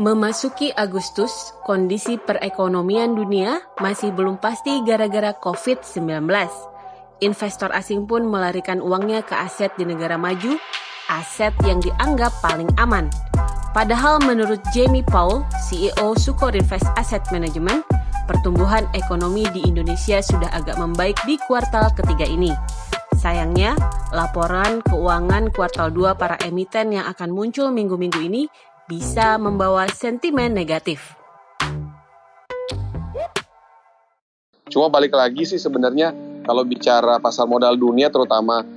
Memasuki Agustus, kondisi perekonomian dunia masih belum pasti gara-gara COVID-19. Investor asing pun melarikan uangnya ke aset di negara maju, aset yang dianggap paling aman. Padahal menurut Jamie Powell, CEO Sukor Invest Asset Management, pertumbuhan ekonomi di Indonesia sudah agak membaik di kuartal ketiga ini. Sayangnya, laporan keuangan kuartal 2 para emiten yang akan muncul minggu-minggu ini bisa membawa sentimen negatif. Cuma balik lagi sih sebenarnya kalau bicara pasar modal dunia terutama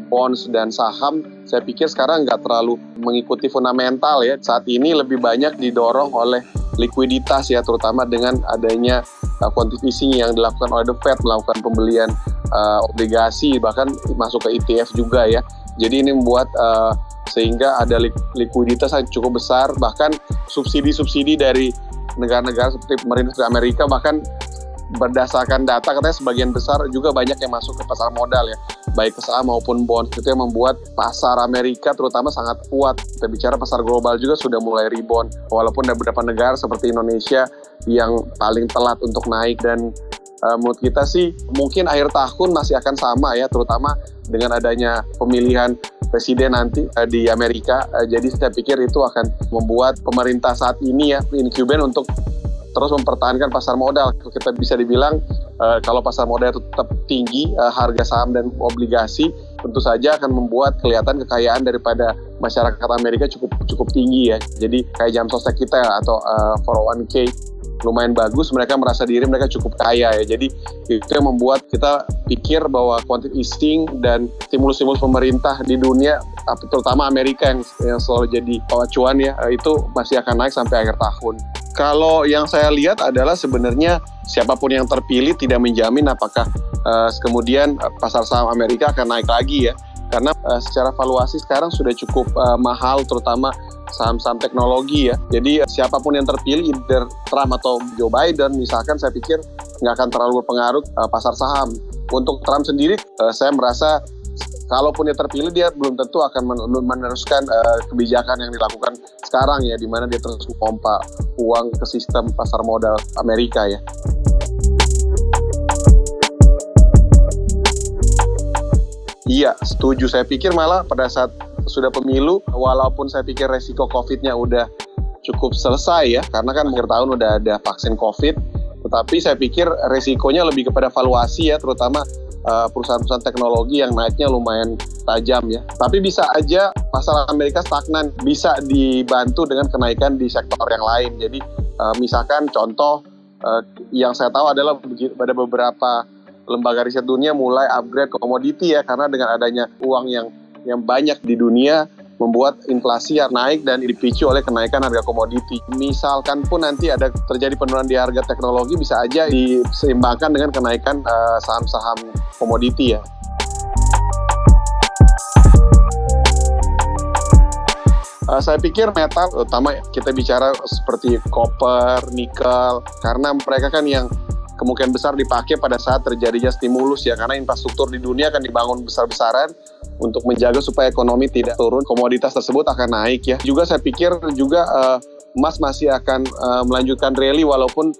bonds dan saham, saya pikir sekarang nggak terlalu mengikuti fundamental ya. Saat ini lebih banyak didorong oleh likuiditas ya, terutama dengan adanya quantitative easing yang dilakukan oleh The Fed, melakukan pembelian obligasi, bahkan masuk ke ETF juga ya. Jadi ini membuat sehingga ada likuiditas yang cukup besar, bahkan subsidi-subsidi dari negara-negara seperti pemerintah Amerika, bahkan berdasarkan data katanya sebagian besar juga banyak yang masuk ke pasar modal ya, baik ke saham maupun bond. Itu yang membuat pasar Amerika terutama sangat kuat. Kita bicara pasar global juga sudah mulai rebound, walaupun ada beberapa negara seperti Indonesia yang paling telat untuk naik. Dan menurut kita sih mungkin akhir tahun masih akan sama ya, terutama dengan adanya pemilihan presiden nanti di Amerika. Jadi saya pikir itu akan membuat pemerintah saat ini ya incumbent untuk terus mempertahankan pasar modal. Kita bisa dibilang kalau pasar modal tetap tinggi, harga saham dan obligasi tentu saja akan membuat kelihatan kekayaan daripada masyarakat Amerika cukup tinggi ya. Jadi kayak jam sostek kita atau 401k lumayan bagus, mereka merasa diri mereka cukup kaya ya. Jadi itu yang membuat kita pikir bahwa quantitative easing dan stimulus-stimulus pemerintah di dunia, terutama Amerika yang selalu jadi acuan ya, itu masih akan naik sampai akhir tahun. Kalau yang saya lihat adalah sebenarnya siapapun yang terpilih tidak menjamin apakah kemudian pasar saham Amerika akan naik lagi ya. Karena secara valuasi sekarang sudah cukup mahal, terutama saham-saham teknologi ya. Jadi siapapun yang terpilih, either Trump atau Joe Biden misalkan, saya pikir nggak akan terlalu berpengaruh pasar saham. Untuk Trump sendiri, saya merasa kalaupun dia terpilih, dia belum tentu akan meneruskan kebijakan yang dilakukan sekarang ya, di mana dia terus memompa uang ke sistem pasar modal Amerika ya. Iya, setuju. Saya pikir malah pada saat sudah pemilu, walaupun saya pikir resiko COVID-nya udah cukup selesai ya, karena kan akhir tahun udah ada vaksin COVID, tetapi saya pikir resikonya lebih kepada valuasi ya, terutama perusahaan-perusahaan teknologi yang naiknya lumayan tajam ya. Tapi bisa aja pasar Amerika stagnan, bisa dibantu dengan kenaikan di sektor yang lain. Jadi misalkan contoh yang saya tahu adalah pada beberapa lembaga riset dunia mulai upgrade komoditi ya, karena dengan adanya uang yang banyak di dunia membuat inflasi yang naik dan dipicu oleh kenaikan harga komoditi. Misalkan pun nanti ada terjadi penurunan di harga teknologi, bisa aja diseimbangkan dengan kenaikan saham-saham komoditi ya. Saya pikir metal, terutama kita bicara seperti copper, nikel, karena mereka kan yang kemungkinan besar dipakai pada saat terjadinya stimulus ya, karena infrastruktur di dunia akan dibangun besar-besaran untuk menjaga supaya ekonomi tidak turun. Komoditas tersebut akan naik ya. Juga saya pikir juga emas masih akan melanjutkan rally walaupun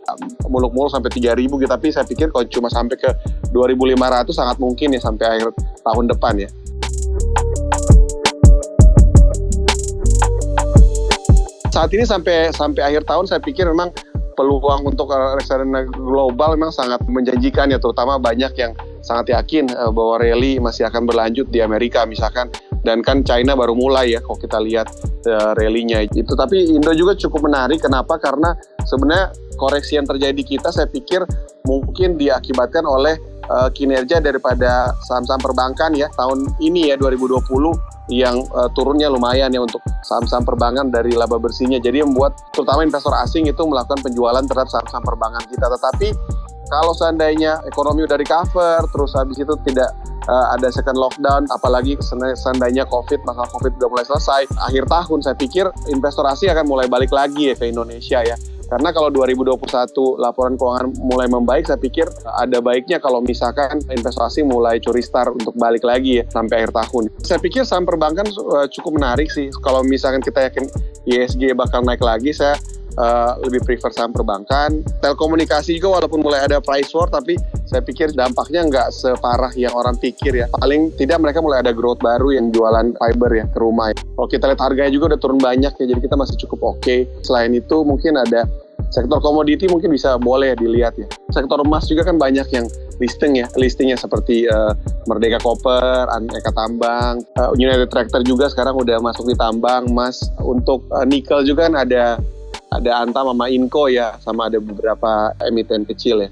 muluk-muluk sampai 3.000 gitu, tapi saya pikir kalau cuma sampai ke 2.500 sangat mungkin ya sampai akhir tahun depan ya. Saat ini sampai akhir tahun saya pikir memang peluang untuk reksadana global memang sangat menjanjikan ya, terutama banyak yang sangat yakin bahwa rally masih akan berlanjut di Amerika misalkan, dan kan China baru mulai ya kalau kita lihat rally-nya itu. Tapi Indo juga cukup menarik, kenapa? Karena sebenarnya koreksi yang terjadi di kita saya pikir mungkin diakibatkan oleh kinerja daripada saham-saham perbankan ya tahun ini ya 2020 yang turunnya lumayan ya untuk saham-saham perbankan dari laba bersihnya. Jadi membuat terutama investor asing itu melakukan penjualan terhadap saham-saham perbankan kita. Tetapi kalau seandainya ekonomi udah recover, terus habis itu tidak ada second lockdown, apalagi seandainya masalah COVID udah mulai selesai, akhir tahun saya pikir investor asing akan mulai balik lagi ya ke Indonesia ya. Karena kalau 2021 laporan keuangan mulai membaik, saya pikir ada baiknya kalau misalkan investasi mulai curi start untuk balik lagi ya sampai akhir tahun. Saya pikir saham perbankan cukup menarik sih. Kalau misalkan kita ISG bakal naik lagi, saya lebih prefer saham perbankan. Telekomunikasi juga walaupun mulai ada price war, tapi saya pikir dampaknya nggak separah yang orang pikir ya. Paling tidak mereka mulai ada growth baru yang jualan fiber ya ke rumah. Kalau kita lihat harganya juga udah turun banyak ya, jadi kita masih cukup oke. Selain itu mungkin ada sektor komoditi mungkin bisa boleh dilihat ya. Sektor emas juga kan banyak yang listingnya seperti Merdeka Copper, Eka Tambang, United Tractor juga sekarang udah masuk di tambang emas. Untuk nikel juga kan ada Antam sama Inco ya, sama ada beberapa emiten kecil ya.